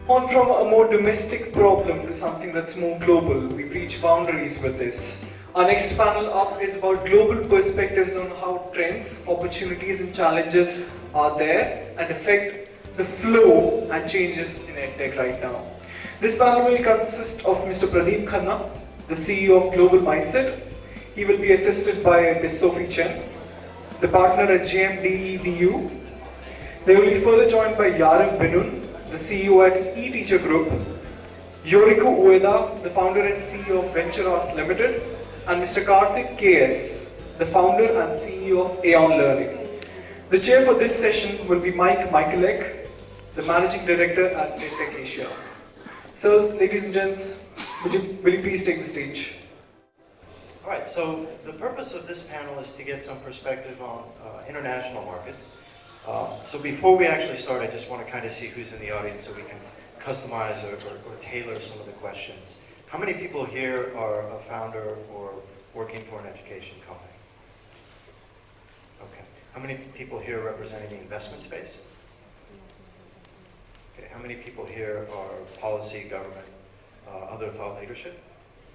On from a more domestic problem to something that's more global, we breach boundaries with this. Our next panel up is about global perspectives on how trends, opportunities and challenges are there and affect the flow and changes in EdTech right now. This panel will consist of Mr. Pradeep Khanna, the CEO of Global Mindset. He will be assisted by Ms. Sophie Chen, the partner at JMDEDU. They will be further joined by Yariv Binnun, the CEO at eTeacher Group, Yoriko Ueda, the founder and CEO of Venturas Limited, and Mr. Karthik KS, the founder and CEO of AEON Learning. The chair for this session will be Michalec, the managing director at EdTech Asia. So, ladies and gents, will you please take the stage? All right, so the purpose of this panel is to get some perspective on international markets. So before we actually start, I just want to kind of see who's in the audience so we can customize or tailor some of the questions. How many people here are a founder or working for an education company? Okay. How many people here are representing the investment space? Okay. How many people here are policy, government, other thought leadership?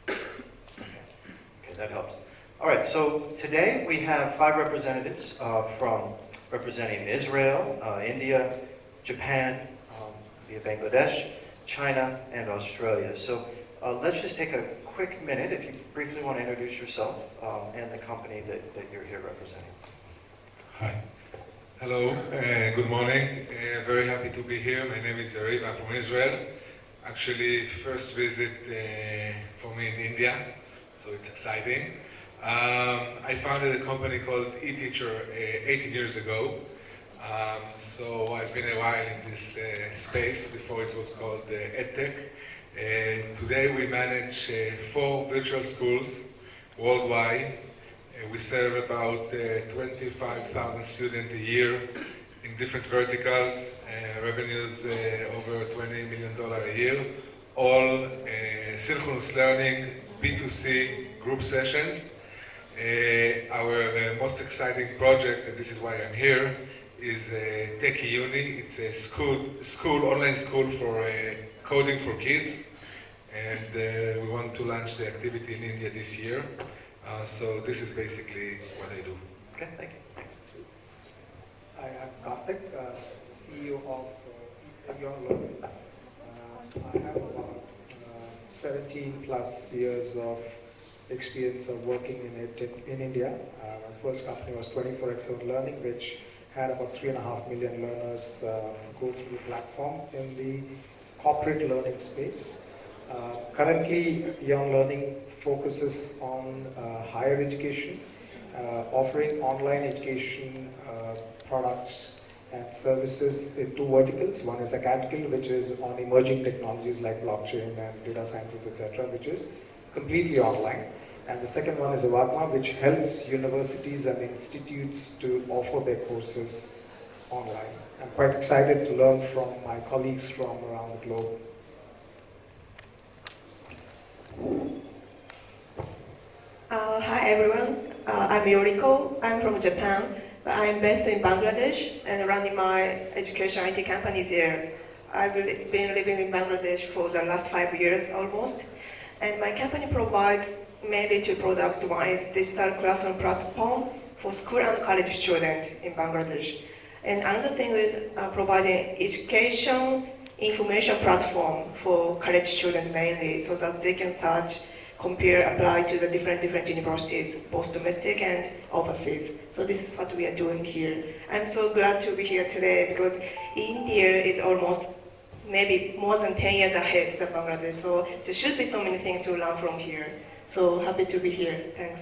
Okay, that helps. All right, so today we have 5 representatives from representing Israel, India, Japan, via Bangladesh, China, and Australia. So let's just take a quick minute if you briefly want to introduce yourself and the company that you're here representing. Hi. Hello, good morning. Very happy to be here. My name is Yariv, I'm from Israel. Actually, first visit for me in India, so it's exciting. I founded a company called eTeacher 18 years ago. So I've been a while in this space before it was called EdTech. Today we manage 4 virtual schools worldwide. We serve about 25,000 students a year in different verticals, revenues over $20 million a year, all synchronous learning, B2C group sessions. Our most exciting project, and this is why I'm here, is Tech Uni. It's a online school for coding for kids, and we want to launch the activity in India this year. So this is basically what I do. Okay, thank you. Thanks. I am Karthik, CEO of AEON Learning. I have about 17 plus years of experience of working in EdTech in India. My first company was 24x7 Learning, which had about 3.5 million learners go through the platform in the corporate learning space. Currently, AEON Learning focuses on higher education, offering online education products and services in 2 verticals. One is academic, which is on emerging technologies like blockchain and data sciences, etc., which is completely online. And the second one is Avagma, which helps universities and institutes to offer their courses online. I'm quite excited to learn from my colleagues from around the globe. Hi everyone, I'm Yoriko. I'm from Japan, but I'm based in Bangladesh and running my education IT companies here. I've been living in Bangladesh for the last 5 years almost, and my company provides mainly 2 product-wise digital classroom platform for school and college students in Bangladesh. And another thing is providing education information platform for college students mainly, so that they can search, compare, apply to the different universities, both domestic and overseas. So this is what we are doing here. I'm so glad to be here today because India is almost maybe more than 10 years ahead of Bangladesh, so there should be so many things to learn from here. So happy to be here. Thanks.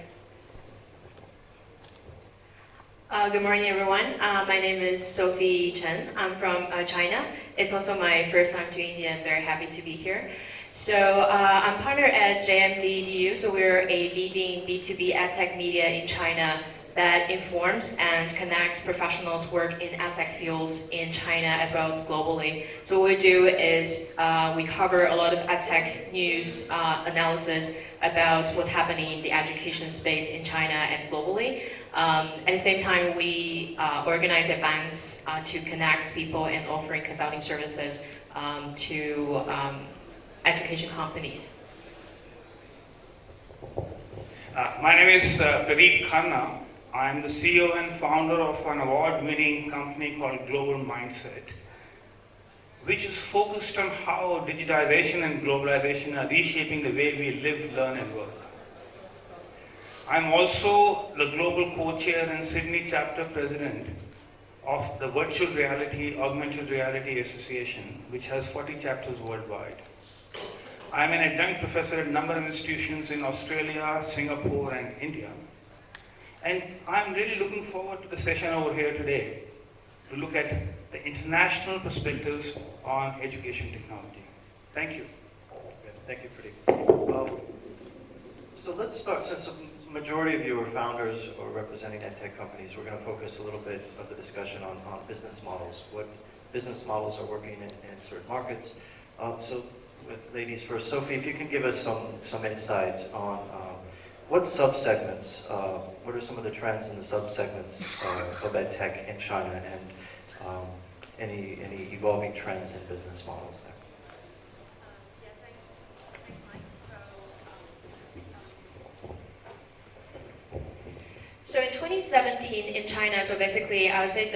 Good morning, everyone. My name is Sophie Chen. I'm from China. It's also my first time to India and very happy to be here. So I'm partner at JMDEDU. So we're a leading B2B EdTech media in China that informs and connects professionals work in EdTech fields in China as well as globally. So what we do is we cover a lot of EdTech news analysis about what's happening in the education space in China and globally. At the same time, we organize events to connect people and offering consulting services to education companies. My name is Pradeep Khanna. I am the CEO and founder of an award-winning company called Global Mindset, which is focused on how digitization and globalization are reshaping the way we live, learn, and work. I'm also the global co-chair and Sydney chapter president of the Virtual Reality Augmented Reality Association, which has 40 chapters worldwide. I'm an adjunct professor at a number of institutions in Australia, Singapore, and India. And I'm really looking forward to the session over here today to look at the international perspectives on education technology. Thank you. Thank you, Pradeep. So let's start, since the majority of you are founders or representing EdTech companies, we're going to focus a little bit of the discussion on business models, what business models are working in certain markets. So with ladies first, Sophie, if you can give us some insight on what subsegments, what are some of the trends in the subsegments of EdTech in China, and any evolving trends in business models there? So in 2017 in China, so basically I would say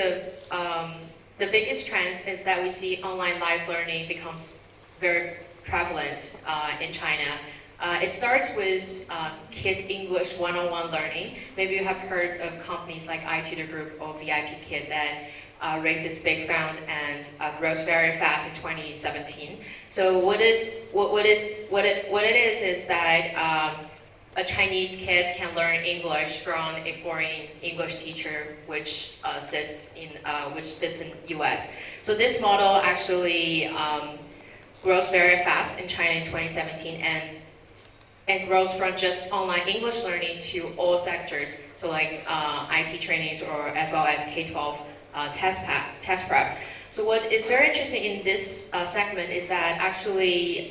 the biggest trend is that we see online live learning becomes very prevalent in China. It starts with Kid English one-on-one learning. Maybe you have heard of companies like eTeacher Group or VIP Kid that raised its big fund and grows very fast in 2017. So what it is that a Chinese kid can learn English from a foreign English teacher, which sits in US. So this model actually grows very fast in China in 2017 and grows from just online English learning to all sectors, so like IT trainings or as well as K-12 test prep. So what is very interesting in this segment is that actually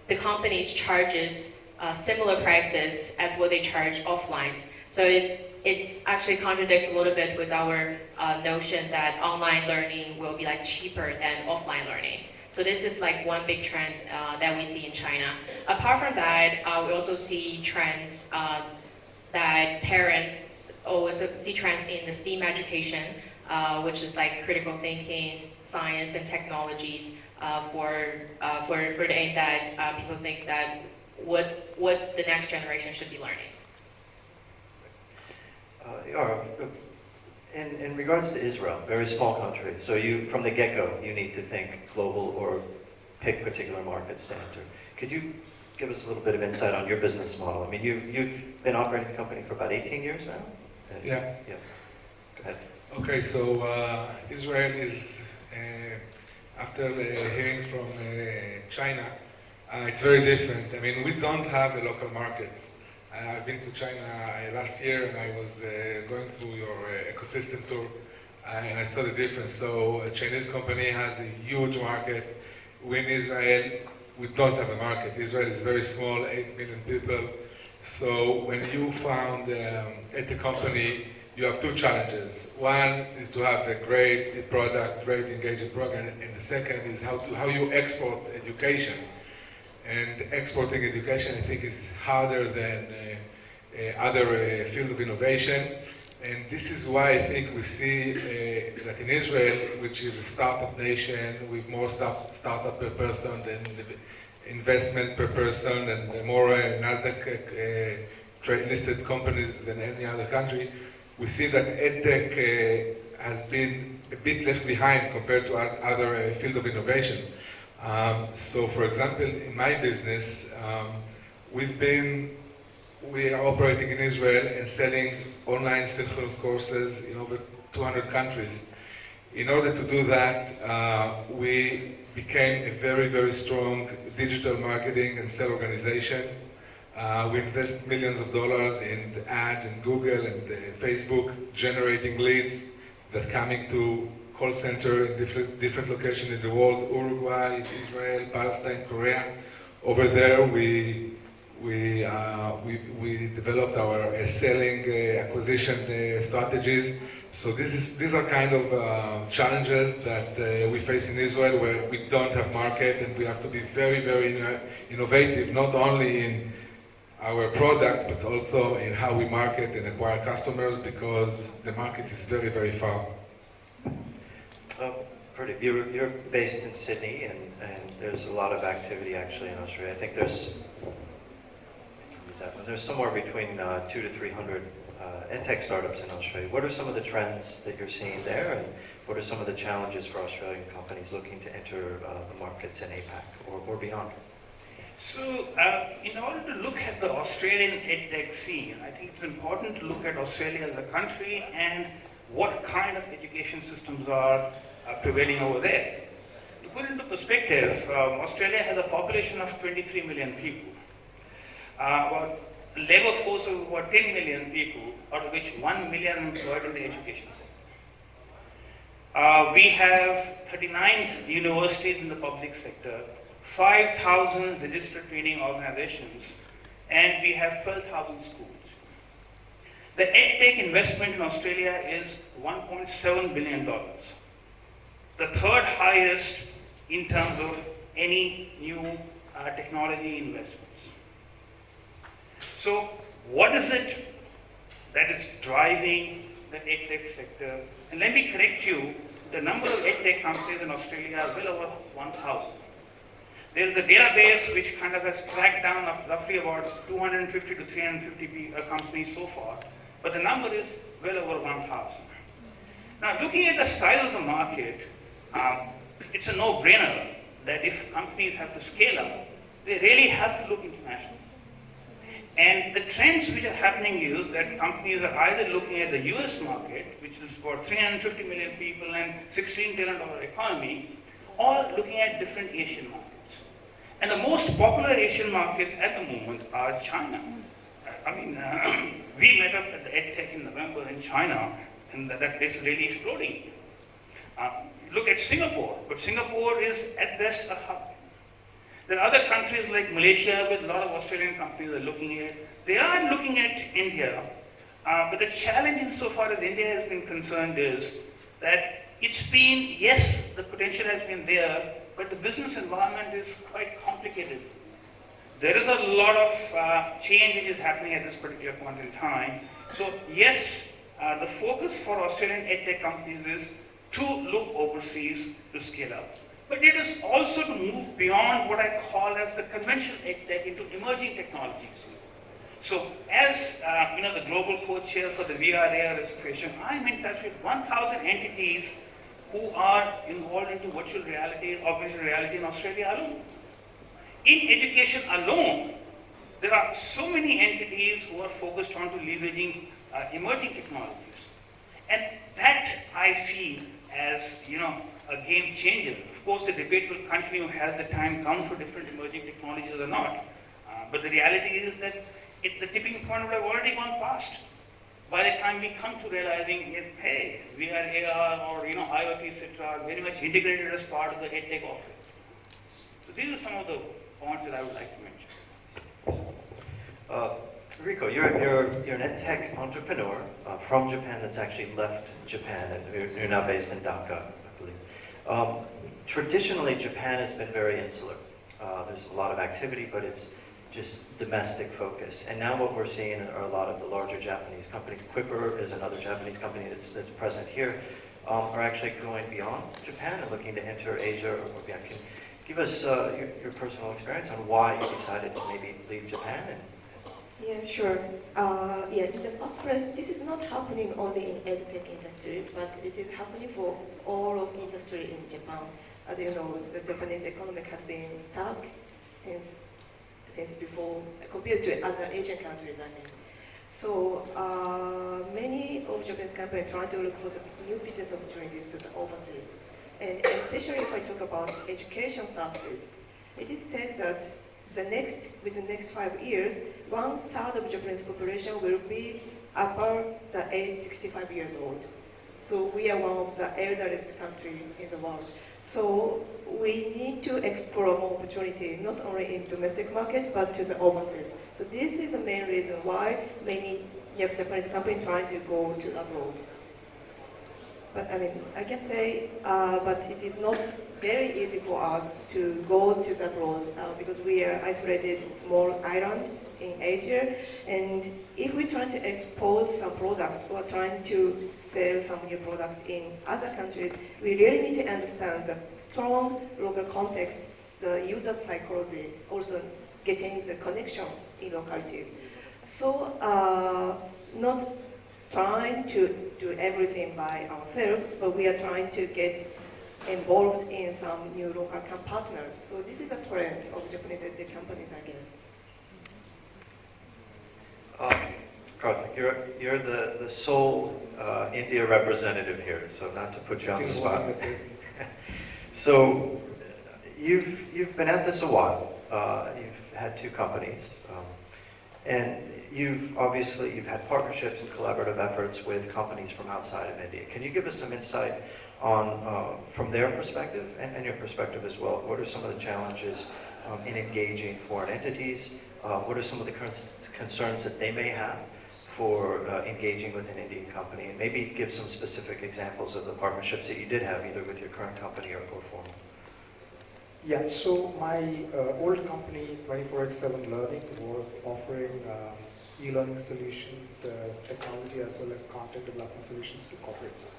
the companies charges similar prices as what they charge offline. So it actually contradicts a little bit with our notion that online learning will be like cheaper than offline learning. So this is like one big trend that we see in China. Apart from that, we also see trends that see trends in the STEAM education, which is like critical thinking, science, and technologies for the aim that people think that what the next generation should be learning. In regards to Israel, very small country, so you, from the get-go, you need to think global or pick particular markets to enter. Could you give us a little bit of insight on your business model? I mean, you've been operating the company for about 18 years now? Yeah. Yeah. Go ahead. Okay, so Israel is, after hearing from China, it's very different. I mean, we don't have a local market. I've been to China last year, and I was going through your ecosystem tour, and I saw the difference. So a Chinese company has a huge market. We in Israel, we don't have a market. Israel is very small, 8 million people. So when you found at the company, you have two challenges. One is to have a great product, great engaging program, and the second is how you export education. And exporting education, I think, is harder than other field of innovation. And this is why I think we see that in Israel, which is a startup nation with more startup per person than investment per person and more NASDAQ trade-listed companies than any other country, we see that EdTech has been a bit left behind compared to other field of innovation. So, for example, in my business, we are operating in Israel and selling online synchronous courses in over 200 countries. In order to do that, we became a very, very strong digital marketing and sales organization. We invest millions of dollars in ads in Google and Facebook, generating leads that coming to call center in different locations in the world: Uruguay, Israel, Palestine, Korea. Over there, we developed our selling acquisition strategies So these are kind of challenges that we face in Israel, where we don't have market, and we have to be very, very innovative, not only in our product, but also in how we market and acquire customers, because the market is very, very far. Pradeep, you're based in Sydney, and there's a lot of activity actually in Australia. I think there's somewhere between 200 to 300 EdTech startups in Australia. What are some of the trends that you're seeing there, and what are some of the challenges for Australian companies looking to enter the markets in APAC or beyond? So, in order to look at the Australian EdTech scene, I think it's important to look at Australia as a country and what kind of education systems are prevailing over there. To put into perspective, Australia has a population of 23 million people. About a labor force of about 10 million people, out of which 1 million employed in the education sector. We have 39 universities in the public sector, 5,000 registered training organizations, and we have 12,000 schools. The EdTech investment in Australia is $1.7 billion, the third highest in terms of any new technology investments. So what is it that is driving the EdTech sector? And let me correct you, the number of EdTech companies in Australia are well over 1,000. There is a database which kind of has tracked down of roughly about 250 to 350 companies so far, but the number is well over 1,000. Now, looking at the size of the market, it's a no-brainer that if companies have to scale up, they really have to look international. And the trends which are happening is that companies are either looking at the US market, which is about 350 million people and $16 trillion economy, or looking at different Asian markets. And the most popular Asian markets at the moment are China. I mean, we met up at the EdTech in November in China, and that place is really exploding. Look at Singapore, but Singapore is at best a hub. There are other countries like Malaysia, with a lot of Australian companies are looking at. They are looking at India, but the challenge insofar as India has been concerned is that it's been, yes, the potential has been there, but the business environment is quite complicated. There is a lot of change which is happening at this particular point in time. So yes, the focus for Australian EdTech companies is to look overseas to scale up. But it is also to move beyond what I call as the conventional EdTech into emerging technologies. So as the global co-chair for the VR/AR Association, I'm in touch with 1,000 entities who are involved into virtual reality, augmented reality in Australia alone. In education alone, there are so many entities who are focused on to leveraging emerging technologies. And that I see as, a game changer. Of course, the debate will continue, has the time come for different emerging technologies or not. But the reality is that the tipping point would have already gone past. By the time we come to realizing, hey, VR, AR, or IoT, etc., are very much integrated as part of the EdTech offerings. So these are some of the points that I would like to mention. Yoriko, you're an EdTech entrepreneur from Japan that's actually left Japan, and you're now based in Dhaka, I believe. Traditionally, Japan has been very insular. There's a lot of activity, but it's just domestic focus. And now what we're seeing are a lot of the larger Japanese companies. Quipper is another Japanese company that's present here, are actually going beyond Japan and looking to enter Asia or beyond. Can you give us your personal experience on why you decided to maybe leave Japan? Yeah, sure. In the first place, this is not happening only in EdTech industry, but it is happening for all of industry in Japan. As you know, the Japanese economy has been stuck since before, compared to other Asian countries, I mean. So many of Japanese companies trying to look for the new business opportunities to the overseas. And especially if I talk about education services, it is said that within the next 5 years, 1/3 of Japanese population will be above the age 65 years old. So we are one of the elderest country in the world. So we need to explore more opportunity, not only in domestic market, but to the overseas. So this is the main reason why many Japanese companies trying to go to abroad. But I mean, I can say, but it is not very easy for us to go to the abroad because we are isolated small island in Asia, and if we try to export some product or trying to sell some new product in other countries, we really need to understand the strong local context, the user psychology, also getting the connection in localities. So not trying to do everything by ourselves, but we are trying to get involved in some new local partners. So this is a trend of Japanese EdTech companies, I guess. Karthik, you're the sole India representative here, so not to put you on the spot. So you've been at this a while. You've had two companies, and you've had partnerships and collaborative efforts with companies from outside of India. Can you give us some insight on from their perspective and your perspective as well? What are some of the challenges in engaging foreign entities? What are some of the concerns that they may have for engaging with an Indian company? And maybe give some specific examples of the partnerships that you did have either with your current company or former. Yeah, so my old company, 24/7 Learning, was offering e-learning solutions, technology as well as content development solutions to corporates.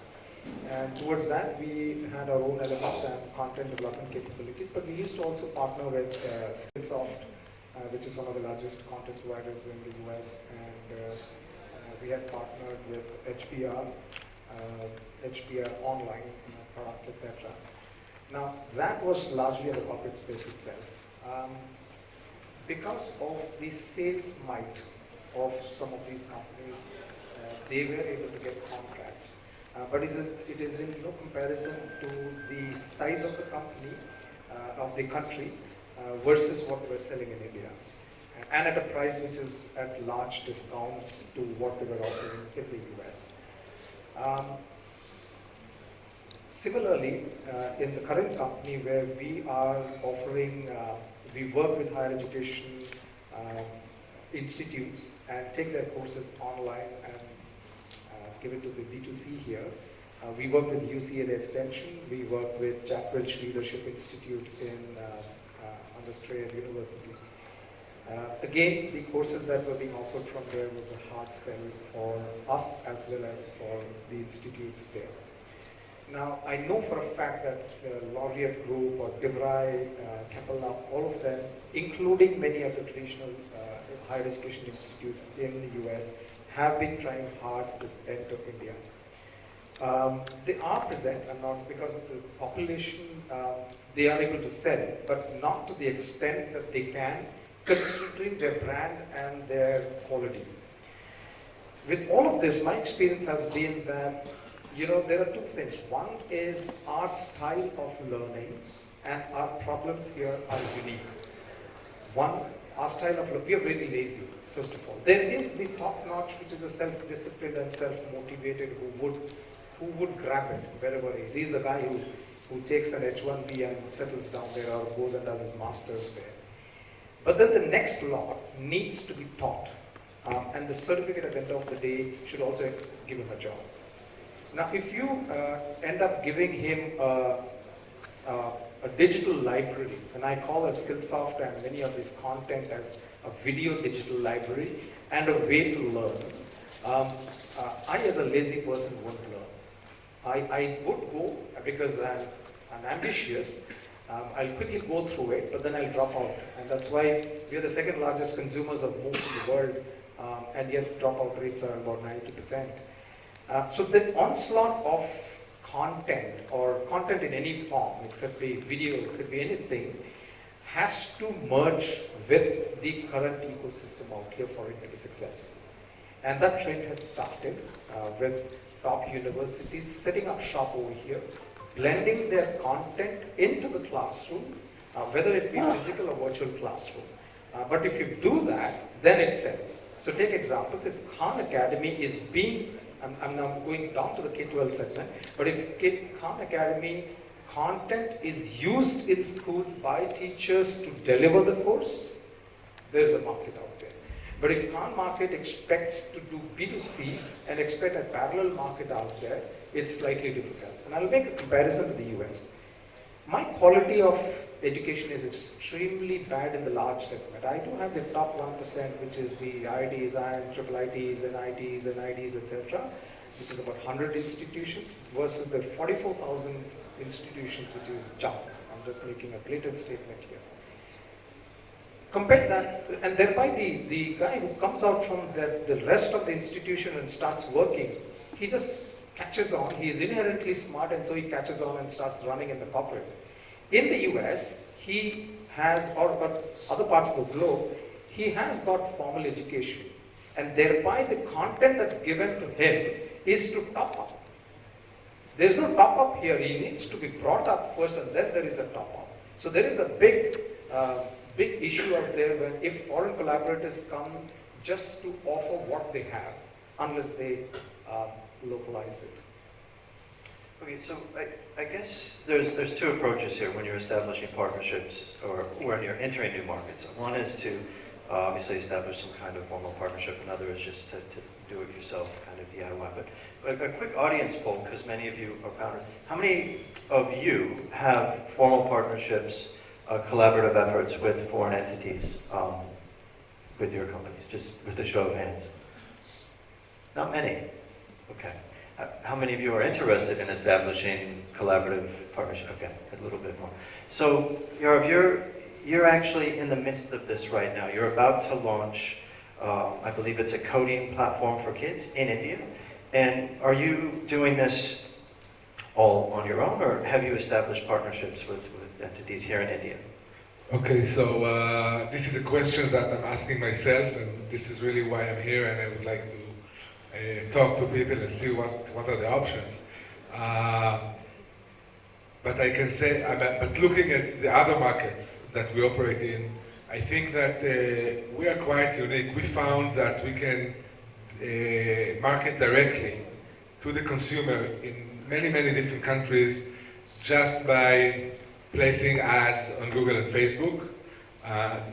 And towards that, we had our own LMS and content development capabilities, but we used to also partner with Skillsoft, which is one of the largest content providers in the US, and we had partnered with HBR Online products, etc. Now, that was largely in the corporate space itself. Because of the sales might of some of these companies, they were able to get contracts. But it is in no comparison to the size of the company, of the country, versus what we're selling in India. And at a price which is at large discounts to what they were offering in the US. Similarly, in the current company where we are offering, we work with higher education institutes and take their courses online and give it to the B2C here. We work with UCLA Extension, we work with Jack Welch Leadership Institute in Australia University. Again, the courses that were being offered from there was a hard sell for us as well as for the institutes there. Now, I know for a fact that Laureate Group or DeVry, Capella, all of them, including many of the traditional higher education institutes in the US, have been trying hard to enter India. They are present, and not because of the population, they are able to sell, but not to the extent that they can, considering their brand and their quality. With all of this, my experience has been that, there are two things. One is our style of learning and our problems here are unique. One, our style of learning, we are really lazy, first of all. There is the top-notch, which is a self-disciplined and self-motivated who would grab it wherever he is. He's the guy who takes an H1B and settles down there or goes and does his master's there. But then the next lot needs to be taught. And the certificate at the end of the day should also give him a job. Now, if you end up giving him a digital library, and I call a Skillsoft and many of this content as a video digital library and a way to learn, I as a lazy person won't learn. I would go because I'm ambitious. I'll quickly go through it, but then I'll drop out. And that's why we are the second largest consumers of MOOCs in the world, and yet dropout rates are about 90%. So the onslaught of content, or content in any form, it could be video, it could be anything, has to merge with the current ecosystem out here for it to be successful. And that trend has started with top universities setting up shop over here, blending their content into the classroom, whether it be physical or virtual classroom. But if you do that, then it sells. So take examples. If Khan Academy is being, I'm now going down to the K-12 segment, but if Khan Academy content is used in schools by teachers to deliver the course, there's a market out there. But if Khan market expects to do B2C and expect a parallel market out there, it's slightly difficult. And I'll make a comparison to the US. My quality of education is extremely bad in the large segment. I do have the top 1%, which is the IITs, IIMs, triple ITs, NITs, NIDs, etc., which is about 100 institutions, versus the 44,000 institutions, which is junk. I'm just making a blatant statement here. Compare that, and thereby the guy who comes out from the rest of the institution and starts working, he just catches on. He is inherently smart, and so he catches on and starts running in the corporate. In the US, he has, or other parts of the globe, he has got formal education, and thereby the content that's given to him is to top up. There's no top up here. He needs to be brought up first, and then there is a top up. So there is a big issue out there when if foreign collaborators come just to offer what they have, unless they localize it. Okay, so I guess there's two approaches here when you're establishing partnerships or when you're entering new markets. One is to obviously establish some kind of formal partnership, another is just to do it yourself, kind of DIY. But a quick audience poll, because many of you are founders. How many of you have formal partnerships, collaborative efforts with foreign entities with your companies? Just with a show of hands. Not many. Okay. How many of you are interested in establishing collaborative partnership? Okay, a little bit more. So, Yariv, you're actually in the midst of this right now. You're about to launch, I believe it's a coding platform for kids in India. And are you doing this all on your own, or have you established partnerships with entities here in India? Okay, so this is a question that I'm asking myself, and this is really why I'm here, and I would like to talk to people and see what are the options. But I can say, but looking at the other markets that we operate in, I think that we are quite unique. We found that we can market directly to the consumer in many, many different countries just by placing ads on Google and Facebook.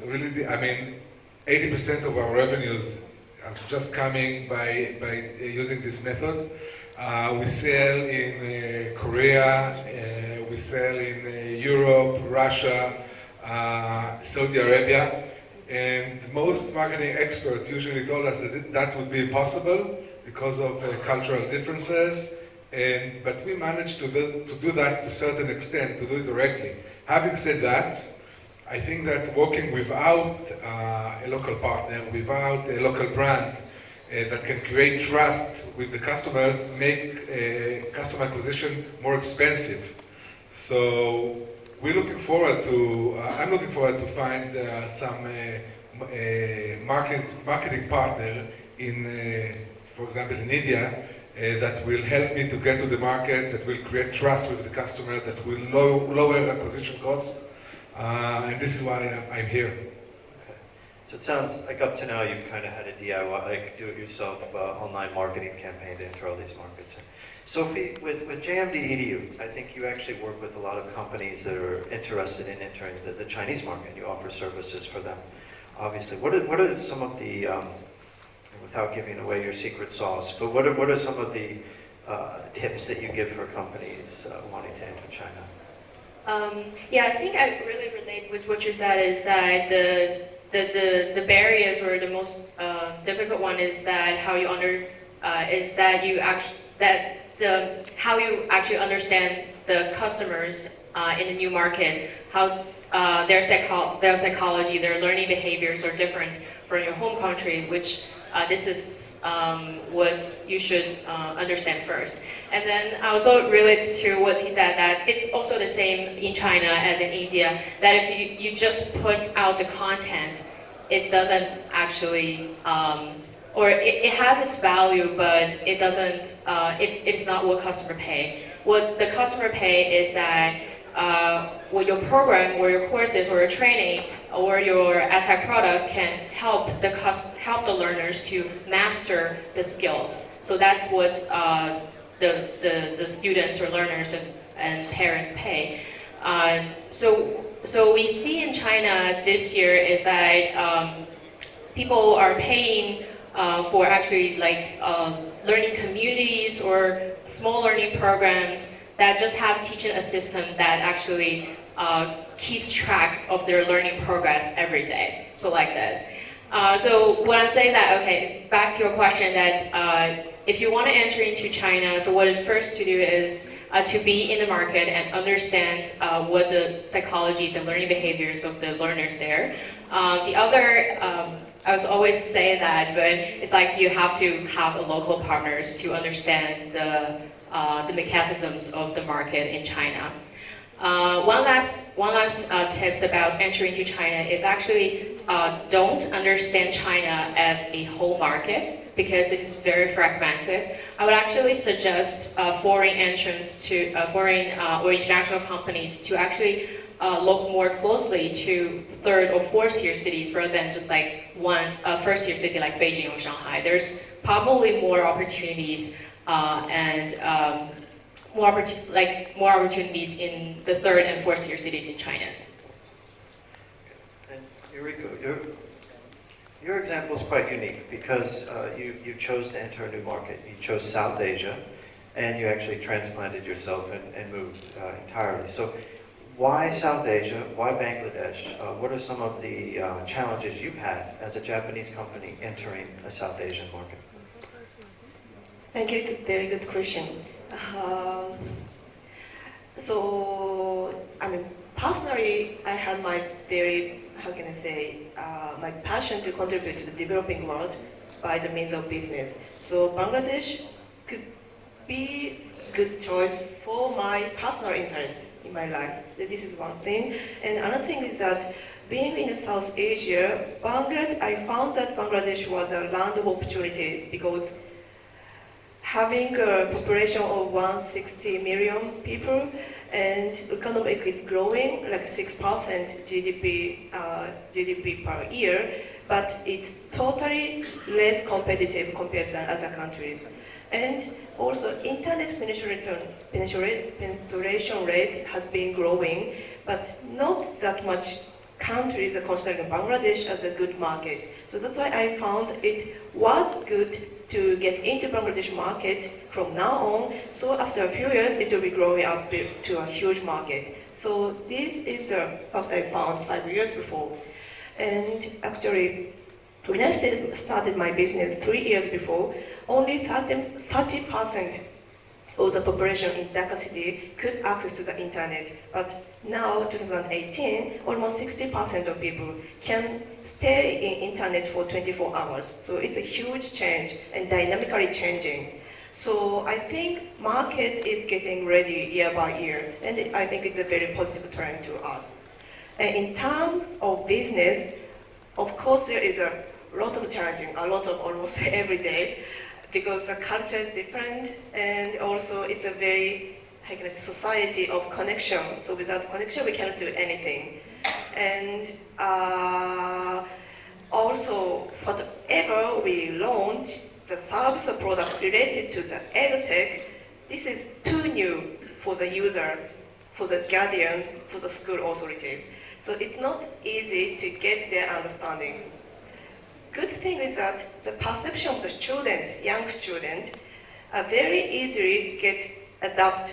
Really, I mean, 80% of our revenues are just coming by using these methods. We sell in Korea, we sell in Europe, Russia, Saudi Arabia, and most marketing experts usually told us that that would be impossible because of cultural differences, but we managed to do that to a certain extent, to do it directly. Having said that, I think that working without a local partner, without a local brand that can create trust with the customers, make customer acquisition more expensive. So we're looking forward to, I'm looking forward to find some marketing partner in, for example, in India, that will help me to get to the market, that will create trust with the customer, that will lower acquisition costs. And this is why I'm here. Okay. So it sounds like up to now you've kind of had a DIY, like do-it-yourself online marketing campaign to enter all these markets. Sophie, with JMDEDU, I think you actually work with a lot of companies that are interested in entering the Chinese market. You offer services for them, obviously. What are some of the, without giving away your secret sauce, but what are some of the tips that you give for companies wanting to enter China? Yeah, I think I really relate with what you said, is that the barriers or the most difficult one is that how you how you actually understand the customers in the new market, how their psychology, their learning behaviors are different from your home country, which this is what you should understand first. And then I also relate to what he said, that it's also the same in China as in India, that if you just put out the content, it doesn't actually, or it has its value, but it doesn't, it's not what customer pay. What the customer pay is that what your program or your courses or your training or your EdTech products can help the learners to master the skills. So that's what the students or learners and parents pay. So we see in China this year is that people are paying for actually like learning communities or small learning programs that just have teaching assistant that actually keeps tracks of their learning progress every day. So like this. So when I'm saying that, okay, back to your question that if you want to enter into China, so what first to do is to be in the market and understand what the psychologies and learning behaviors of the learners there. The other, I was always say that, but it's like you have to have a local partners to understand the mechanisms of the market in China. One last tips about entering to China is actually don't understand China as a whole market because it is very fragmented. I would actually suggest foreign entrants to foreign or international companies to actually look more closely to third or fourth tier cities rather than just like one first tier city like Beijing or Shanghai. There's probably more opportunities and more opportunities in the third and fourth tier cities in China. And Yoriko, your example is quite unique because you chose to enter a new market. You chose South Asia, and you actually transplanted yourself and moved entirely. So why South Asia? Why Bangladesh? What are some of the challenges you've had as a Japanese company entering a South Asian market? Thank you. It's a very good question. So, I mean, personally, I have my very, how can I say, my passion to contribute to the developing world by the means of business. So Bangladesh could be a good choice for my personal interest in my life. So this is one thing. And another thing is that being in South Asia, I found that Bangladesh was a land of opportunity because having a population of 160 million people and economic is growing like 6% GDP per year, but it's totally less competitive compared to other countries. And also internet penetration rate has been growing, but not that much countries are considering Bangladesh as a good market. So that's why I found it was good to get into Bangladesh market from now on. So after a few years, it will be growing up to a huge market. So this is what I found 5 years before. And actually, when I started my business 3 years before, only 30% of the population in Dhaka city could access to the internet. But now, 2018, almost 60% of people can stay in internet for 24 hours. So it's a huge change and dynamically changing. So I think market is getting ready year by year, and I think it's a very positive trend to us. And in terms of business, of course there is a lot of challenging, a lot of almost every day, because the culture is different, and also it's a very, how can I say, society of connection. So without connection, we cannot do anything. And also, whatever we launch, the service or product related to the EdTech, this is too new for the user, for the guardians, for the school authorities. So it's not easy to get their understanding. Good thing is that the perception of the student, young student, very easily adapt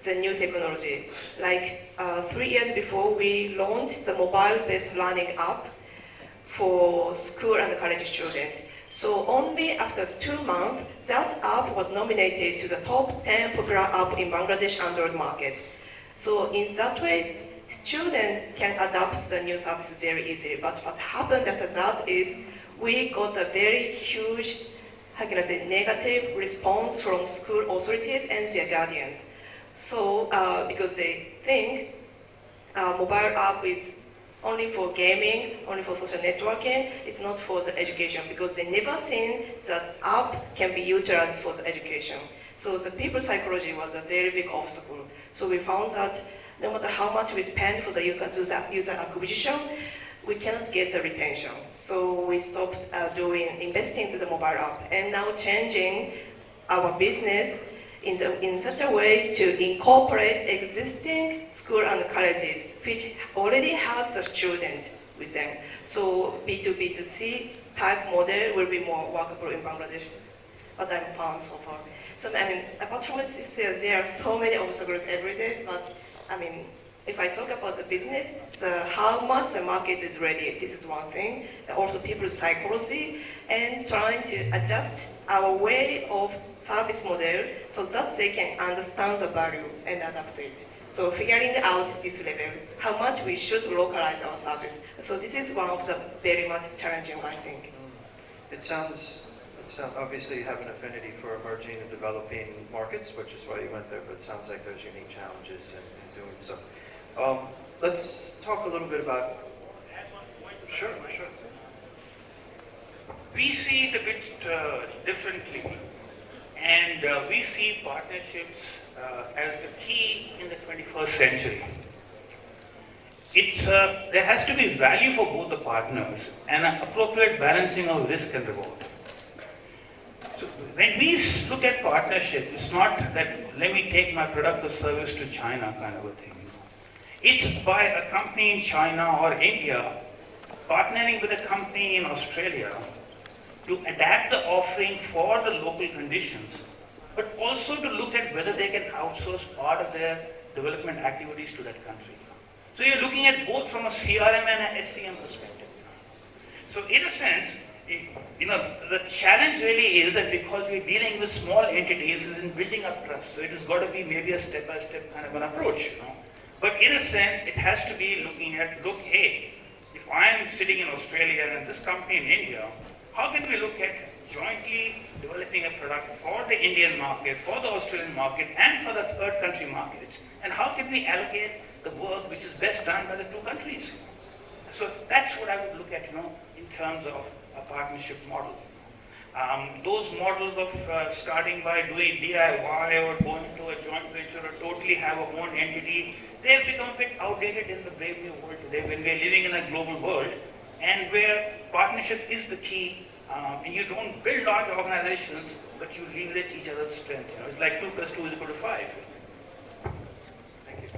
the new technology. Like 3 years before, we launched the mobile-based learning app for school and college students. So only after 2 months, that app was nominated to the top 10 popular app in Bangladesh Android market. So in that way, students can adapt the new service very easily. But what happened after that is we got a very huge, how can I say, negative response from school authorities and their guardians. So because they think mobile app is only for gaming, only for social networking, it's not for the education, because they never seen that app can be utilized for the education. So the people psychology was a very big obstacle. So we found that no matter how much we spend for the user acquisition, we cannot get the retention. So we stopped investing into the mobile app, and now changing our business in such a way to incorporate existing school and colleges, which already has a student with them. So B2B2C type model will be more workable in Bangladesh, what I've found so far. So I mean, apart from this, there are so many obstacles every day, but I mean, if I talk about the business, how much the market is ready, this is one thing. And also people's psychology and trying to adjust our way of service model so that they can understand the value and adapt it. So figuring out this level, how much we should localize our service. So this is one of the very much challenging, I think. It sounds obviously you have an affinity for emerging and developing markets, which is why you went there, but it sounds like there's unique challenges in doing so. Let's talk a little bit about... Sure. We see it a bit differently, and we see partnerships as the key in the 21st century. There has to be value for both the partners and an appropriate balancing of risk and reward. So when we look at partnership, it's not that let me take my product or service to China kind of a thing. It's by a company in China or India partnering with a company in Australia to adapt the offering for the local conditions, but also to look at whether they can outsource part of their development activities to that country. So you're looking at both from a CRM and a SCM perspective. So in a sense, the challenge really is that because we're dealing with small entities, is in building up trust. So it has got to be maybe a step-by-step kind of an approach, But in a sense, it has to be looking at, hey, if I'm sitting in Australia and this company in India, how can we look at jointly developing a product for the Indian market, for the Australian market, and for the third country markets? And how can we allocate the work which is best done by the two countries? So that's what I would look at, in terms of a partnership model. Those models of starting by doing DIY or going to a joint venture or totally have a own entity, they have become a bit outdated in the brave new world today when we are living in a global world and where partnership is the key. And you don't build large organizations, but you leverage each other's strength. It's like 2 + 2 = 5. Thank you.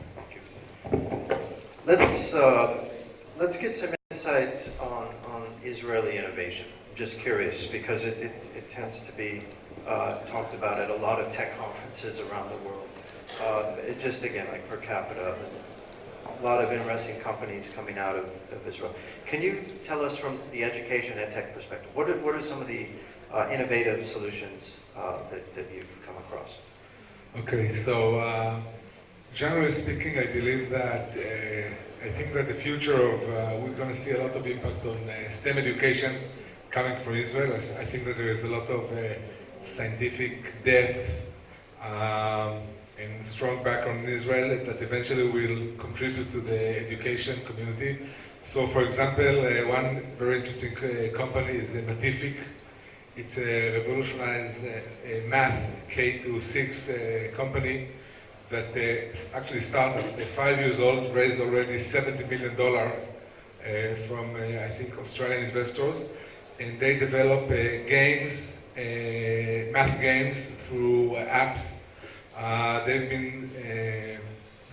Let's get some insight on Israeli innovation. I'm just curious because it tends to be talked about at a lot of tech conferences around the world. It just again like per capita, a lot of interesting companies coming out of Israel. Can you tell us from the education and tech perspective, what are some of the innovative solutions that you've come across? Okay, so generally speaking, I believe that I think that the future of we're going to see a lot of impact on STEM education coming from Israel. I think that there is a lot of scientific depth and strong background in Israel that eventually will contribute to the education community. So, for example, one very interesting company is Matific. It's a revolutionized math K-6 company that actually started at 5 years old, raised already $70 million from, I think, Australian investors. And they develop games, math games through apps.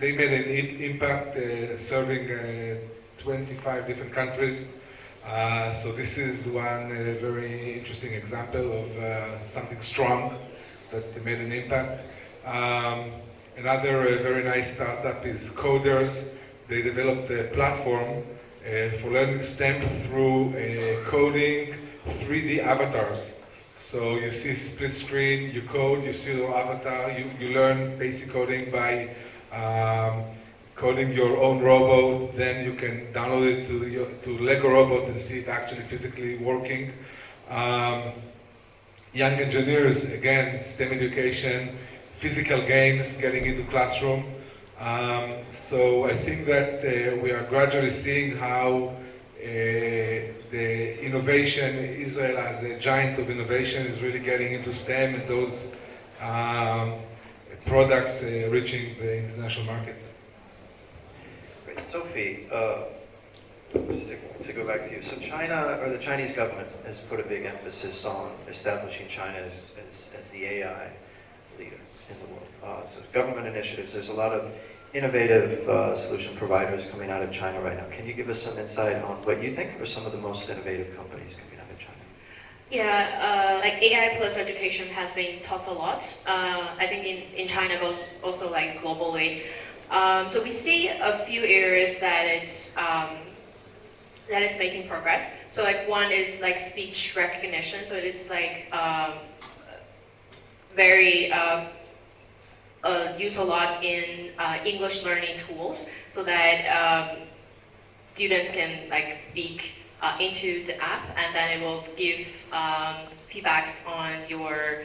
They made an impact serving 25 different countries. So this is one very interesting example of something strong that made an impact. Another very nice startup is Coders. They developed a platform for learning STEM through coding 3D avatars. So you see split screen, you code, you see your avatar, you learn basic coding by coding your own robot, then you can download it to Lego robot and see it actually physically working. Young engineers, again, STEM education, physical games, getting into classroom. So I think that we are gradually seeing how the innovation, Israel as a giant of innovation is really getting into STEM and those products reaching the international market. Great. Sophie, to go back to you. So China, or the Chinese government, has put a big emphasis on establishing China as the AI leader in the world. So government initiatives, there's a lot of innovative solution providers coming out of China right now. Can you give us some insight on what you think are some of the most innovative companies coming out of China? Yeah, like AI plus education has been talked a lot. I think in China, but also like globally. So we see a few areas that is making progress. So like one is like speech recognition. So it is like very used a lot in English learning tools, so that students can like speak into the app, and then it will give feedbacks on your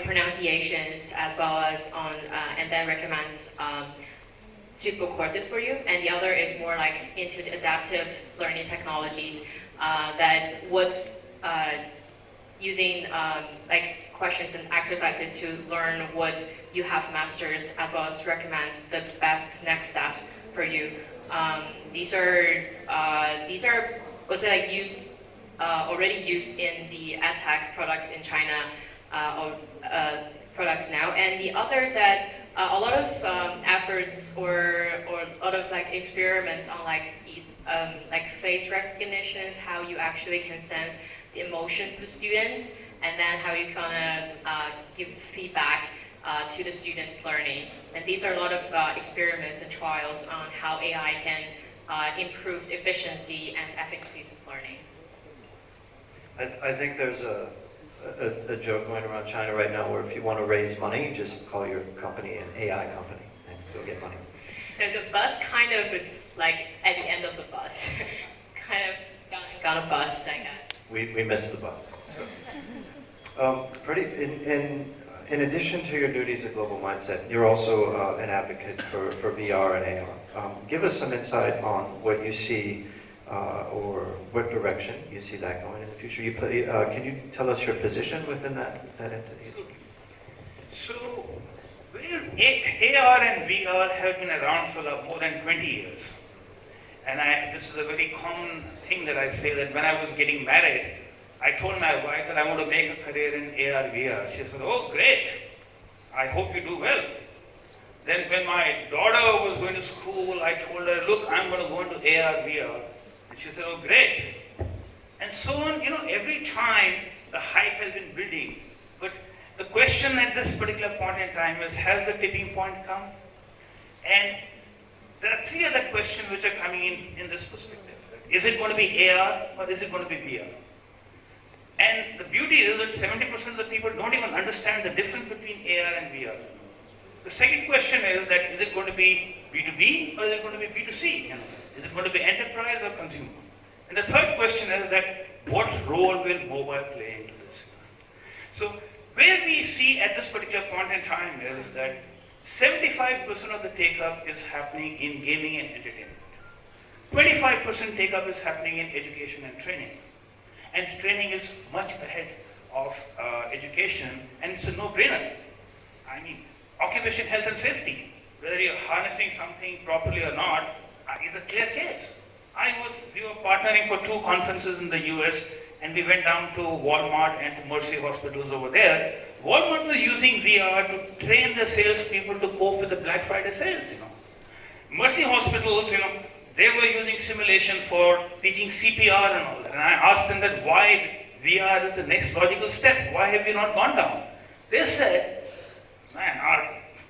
pronunciations as well as on and then recommends suitable courses for you. And the other is more like into the adaptive learning technologies that would using like questions and exercises to learn what you have mastered, as well as recommends the best next steps for you. These are also like used already used in the EdTech products in China or products now. And the others that a lot of efforts or a lot of like experiments on like face recognitions, how you actually can sense the emotions of the students, and then how you gonna give feedback to the students' learning. And these are a lot of experiments and trials on how AI can improve efficiency and efficacy of learning. I think there's a joke going around China right now where if you want to raise money, just call your company an AI company and go get money. So the bus kind of is like at the end of the bus, kind of got a bust, I guess. We missed the bus. So, Pradeep, in addition to your duties at Global Mindset, you're also an advocate for VR and AR. Give us some insight on what you see or what direction you see that going in the future. Can you tell us your position within that entity? So, AR and VR have been around for more than 20 years. And this is a very common thing that I say, that when I was getting married, I told my wife that I want to make a career in AR, VR. She said, oh, great. I hope you do well. Then when my daughter was going to school, I told her, look, I'm going to go into AR, VR. And she said, oh, great. And so on, every time the hype has been building. But the question at this particular point in time is, has the tipping point come? And there are three other questions which are coming in this perspective. Is it going to be AR or is it going to be VR? And the beauty is that 70% of the people don't even understand the difference between AR and VR. The second question is that is it going to be B2B or is it going to be B2C? Is it going to be enterprise or consumer? And the third question is that what role will mobile play into this? So where we see at this particular point in time is that 75% of the take-up is happening in gaming and entertainment. 25% take-up is happening in education and training. And training is much ahead of education, and it's a no-brainer. I mean, occupation health and safety, whether you're harnessing something properly or not, is a clear case. We were partnering for 2 conferences in the US, and we went down to Walmart and to Mercy hospitals over there. Walmart was using VR to train the salespeople to cope with the Black Friday sales, Mercy hospitals, they were using simulation for teaching CPR and all that. And I asked them that why VR is the next logical step. Why have you not gone down? They said, man,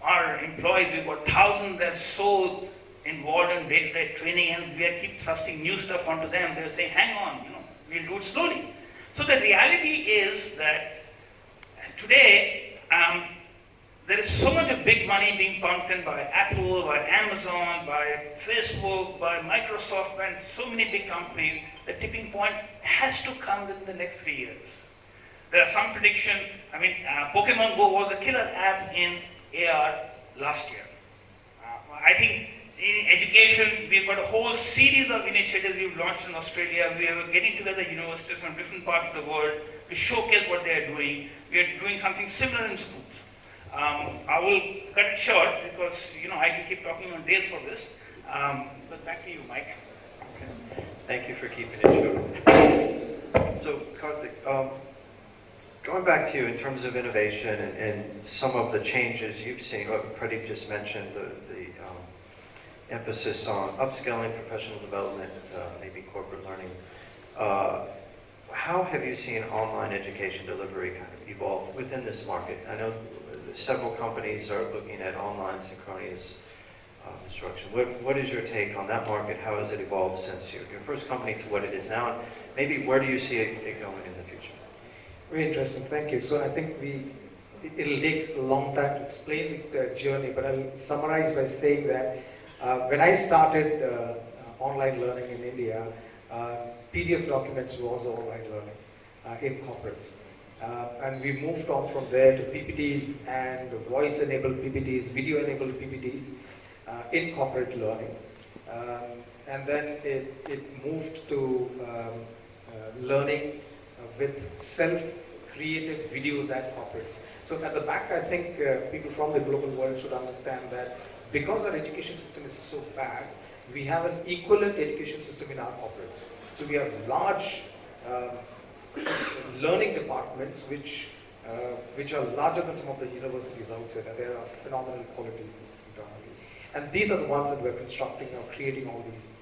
our employees, we've got thousands that are so involved in day-to-day training, and we keep thrusting new stuff onto them. They'll say, hang on, we'll do it slowly. So the reality is that today, there is so much of big money being pumped in by Apple, by Amazon, by Facebook, by Microsoft, and so many big companies. The tipping point has to come within the next 3 years. There are some prediction. Pokemon Go was a killer app in AR last year. I think in education, we've got a whole series of initiatives we've launched in Australia. We are getting together universities from different parts of the world to showcase what they are doing. We are doing something similar in schools. I will cut it short because I can keep talking on days for this. But back to you, Mike. Thank you for keeping it short. So, Karthik, going back to you in terms of innovation and some of the changes you've seen, Pradeep just mentioned the emphasis on upskilling, professional development, maybe corporate learning. how have you seen online education delivery kind of evolve within this market? I know several companies are looking at online synchronous instruction. What is your take on that market? How has it evolved since your first company to what it is now? And maybe where do you see it going in the future? Very interesting, thank you. So I think it'll take a long time to explain the journey, but I'll summarize by saying that when I started online learning in India, PDF documents was online learning in corporates. And we moved on from there to PPTs and voice-enabled PPTs, video-enabled PPTs in corporate learning. And then it moved to learning with self-created videos at corporates. So at the back, I think people from the global world should understand that because our education system is so bad, we have an equivalent education system in our corporates. So we have large learning departments which are larger than some of the universities outside, and they are phenomenal quality internally. And these are the ones that we're constructing or creating all these.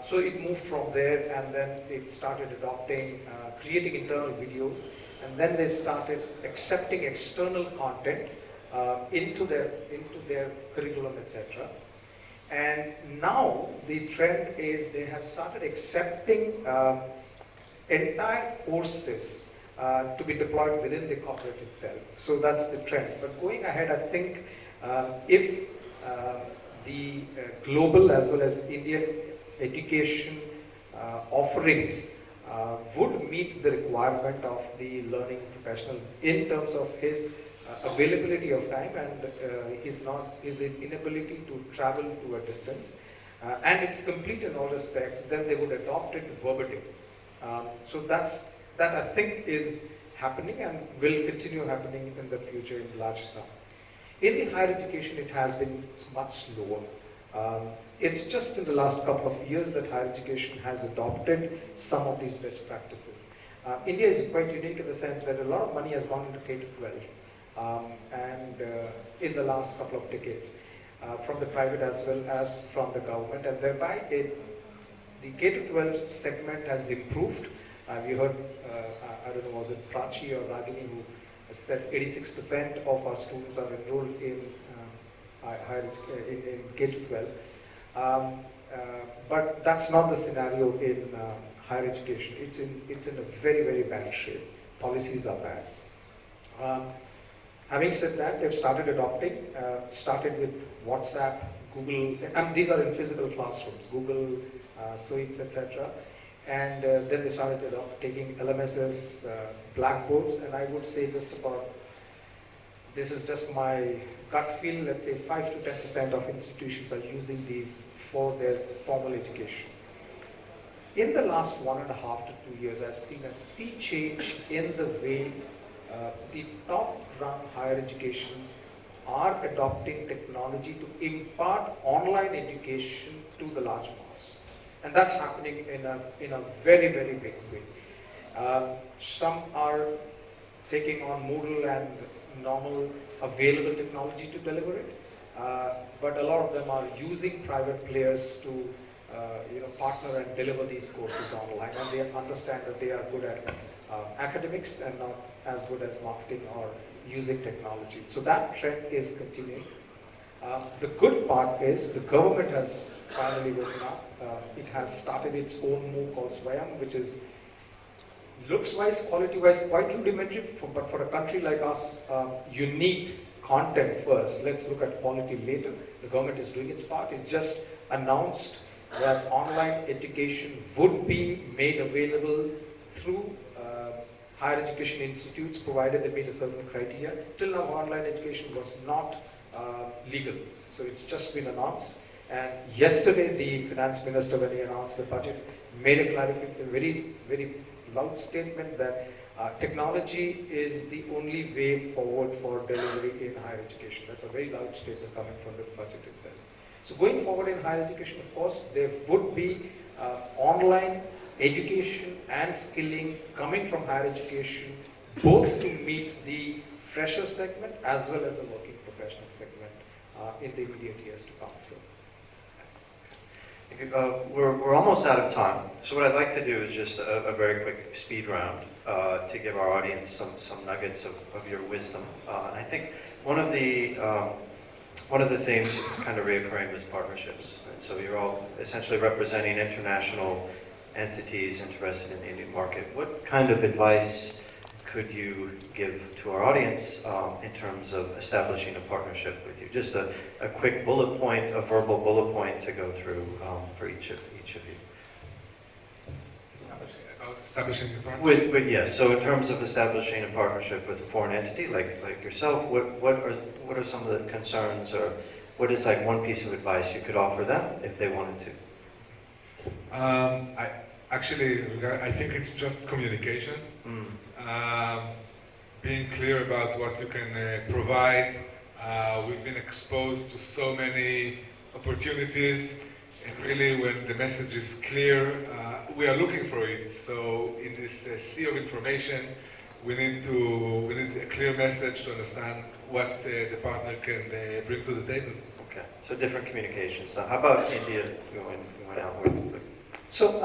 So it moved from there, and then it started adopting, creating internal videos, and then they started accepting external content into their curriculum, etc. And now the trend is they have started accepting entire courses to be deployed within the corporate itself. So that's the trend. But going ahead, I think if the global as well as Indian education offerings would meet the requirement of the learning professional in terms of his availability of time and his inability to travel to a distance, and it's complete in all respects, then they would adopt it verbatim. So that I think is happening and will continue happening in the future in large sum. In the higher education, it has been much slower. It's just in the last couple of years that higher education has adopted some of these best practices. India is quite unique in the sense that a lot of money has gone into K-12 and in the last couple of decades, from the private as well as from the government, and thereby the K-12 segment has improved. We heard, I don't know, was it Prachi or Ragini who said 86% of our students are enrolled in in K-12. But that's not the scenario in higher education. It's in a very, very bad shape. Policies are bad. Having said that, they've started adopting, started with WhatsApp, Google, and these are in physical classrooms, Google, Suites, etc. And then they started taking LMSs, blackboards, and I would say just about, this is just my gut feel, let's say 5 to 10% of institutions are using these for their formal education. In the last 1.5 to 2 years, I've seen a sea change in the way the top-run higher educations are adopting technology to impart online education to the large mass. And that's happening in a very, very big way. Some are taking on Moodle and normal available technology to deliver it, but a lot of them are using private players to partner and deliver these courses online, and they understand that they are good at academics and not as good as marketing or using technology. So that trend is continuing. The good part is the government has finally woken up. It has started its own move called Swayam, which is looks-wise, quality-wise, quite rudimentary, but for a country like us, you need content first. Let's look at quality later. The government is doing its part. It just announced that online education would be made available through higher education institutes, provided they meet a certain criteria. Till now, online education was not legal. So it's just been announced. And yesterday, the finance minister, when he announced the budget, made a very, very loud statement that technology is the only way forward for delivery in higher education. That's a very loud statement coming from the budget itself. So going forward in higher education, of course, there would be online education and skilling coming from higher education, both to meet the fresher segment as well as the working professional segment in the immediate years to come through. We're almost out of time, so what I'd like to do is just a very quick speed round to give our audience some nuggets of your wisdom. And I think one of the themes that's kind of reoccurring is partnerships. Right? So you're all essentially representing international entities interested in the Indian market. What kind of advice could you give to our audience in terms of establishing a partnership with you? Just a quick bullet point, a verbal bullet point to go through for each of you. Establishing a partnership? Yes. So in terms of establishing a partnership with a foreign entity like yourself, what are some of the concerns, or what is like one piece of advice you could offer them if they wanted to? I think it's just communication. Being clear about what you can provide. We've been exposed to so many opportunities, and really when the message is clear, we are looking for it. So in this sea of information, we need a clear message to understand what the partner can bring to the table. Okay, so different communications. So how about India? You went out with. So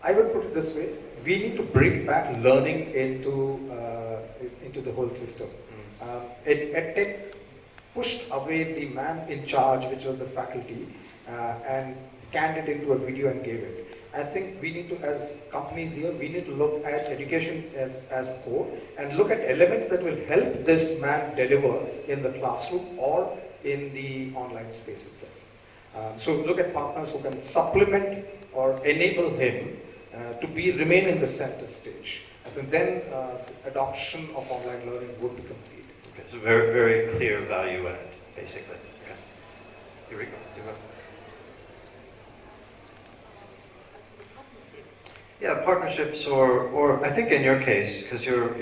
I would put it this way: we need to bring back learning into the whole system. EdTech pushed away the man in charge, which was the faculty, and canned it into a video and gave it. I think we need to, as companies here, we need to look at education as core and look at elements that will help this man deliver in the classroom or in the online space itself. So look at partners who can supplement or enable him to remain in the center stage. I think then adoption of online learning would be complete. Okay, so very, very clear value add, basically. Okay. Yoriko, do you want? Yeah, partnerships, or I think in your case, because you're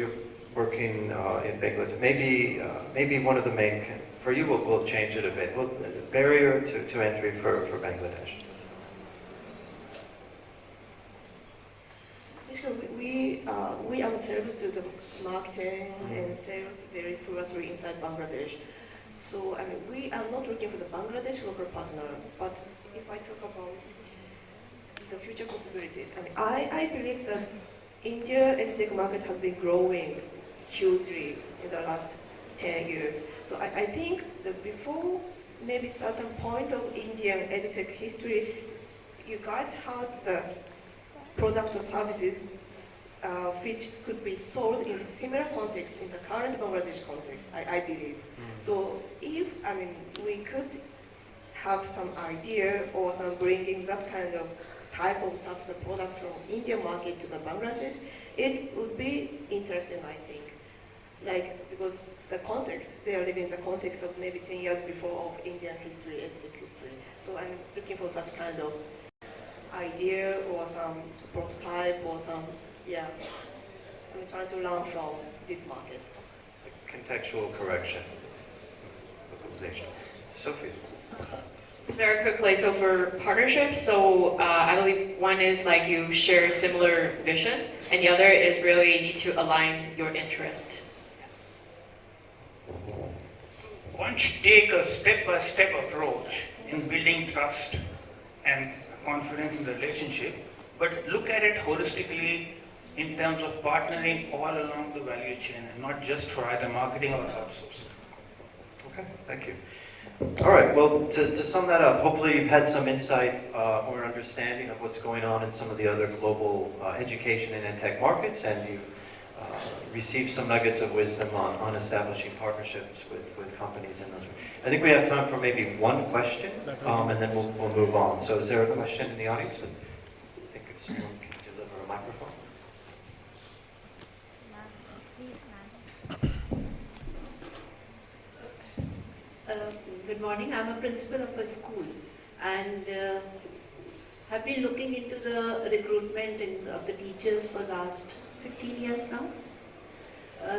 working in Bangladesh, maybe one of the main, for you we'll change it a bit. Barrier to entry for Bangladesh. Basically, we ourselves do the marketing and sales very furiously inside Bangladesh. So I mean, we are not looking for the Bangladesh local partner. But if I talk about the future possibilities, I mean, I believe that India EdTech market has been growing hugely in the last 10 years. So I think that before maybe certain point of Indian EdTech history, you guys had the product or services which could be sold in similar context in the current Bangladesh context, I believe. So if, I mean, we could have some idea or some bringing that kind of type of service or product from Indian market to the Bangladesh, it would be interesting, I think. Like, because the context, they are living in the context of maybe 10 years before of Indian history, EdTech history. So I'm looking for such kind of idea or some prototype or some, I'm trying to learn from this market. Contextual correction, localization. Sophie. So very quickly, so for partnerships, so I believe one is like you share similar vision, and the other is really need to align your interest. One should take a step-by-step approach in building trust and confidence in the relationship, but look at it holistically in terms of partnering all along the value chain and not just for either marketing or outsourcing. Okay, thank you. All right, well, to sum that up, hopefully you've had some insight or understanding of what's going on in some of the other global education and EdTech markets, and you've received some nuggets of wisdom on establishing partnerships with companies in those. I think we have time for maybe one question, and then we'll move on. So is there a question in the audience? I think if someone can deliver a microphone. Good morning. I'm a principal of a school and have been looking into the recruitment of the teachers for last 15 years now.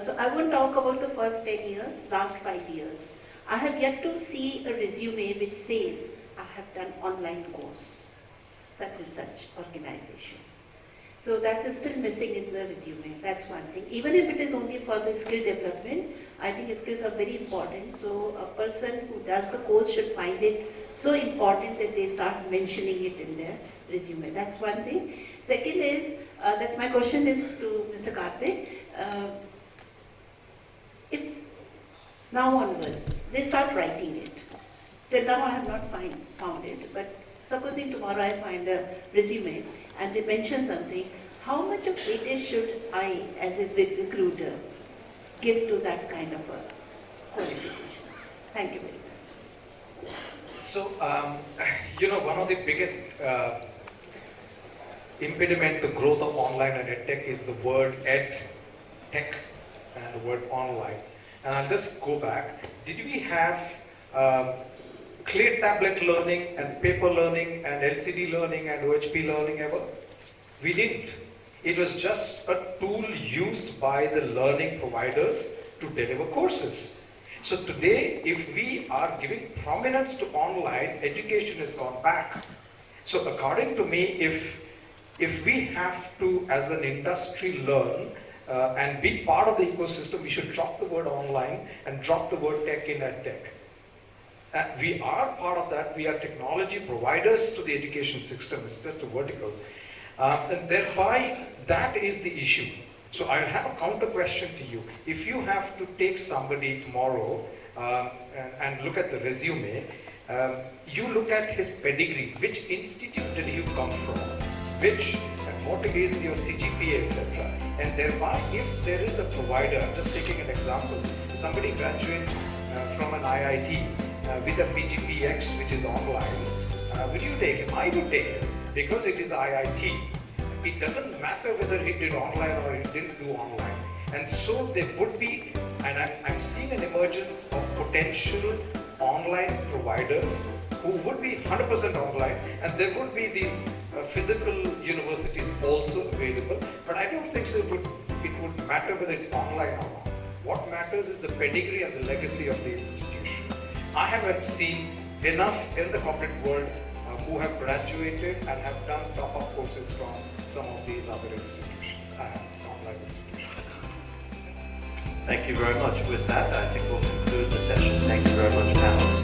So I won't talk about the first 10 years, last 5 years. I have yet to see a resume which says I have done online course, such and such organization. So that's still missing in the resume. That's one thing. Even if it is only for the skill development, I think skills are very important. So a person who does the course should find it so important that they start mentioning it in their resume. That's one thing. Second is, that's my question is to Mr. Karthik. If now onwards, they start writing it. Till now I have not found it, but supposing tomorrow I find a resume and they mention something, how much of weightage should I, as a recruiter, give to that kind of a qualification? Thank you very much. So, one of the biggest impediment to growth of online and EdTech is the word EdTech and the word online. And I'll just go back. Did we have clear tablet learning and paper learning and LCD learning and OHP learning ever? We didn't. It was just a tool used by the learning providers to deliver courses. So today, if we are giving prominence to online, education has gone back. So according to me, if we have to, as an industry, learn and be part of the ecosystem, we should drop the word online and drop the word tech in EdTech. We are part of that. We are technology providers to the education system. It's just a vertical. And thereby, that is the issue. So I have a counter question to you. If you have to take somebody tomorrow and look at the resume, you look at his pedigree. Which institute did you come from? What is your CGPA, etc. And thereby, if there is a provider, I'm just taking an example, somebody graduates from an IIT with a PGPX, which is online, will you take him? I would take him because it is IIT. It doesn't matter whether he did online or he didn't do online. And so there would be, and I'm seeing an emergence of potential online providers who would be 100% online, and there would be these physical universities also available. But I don't think so it would matter whether it's online or not. What matters is the pedigree and the legacy of the institution. I haven't seen enough in the corporate world who have graduated and have done top-up courses from some of these other institutions, online institutions. Thank you very much. With that, I think we'll conclude the session. Thank you very much, panelists.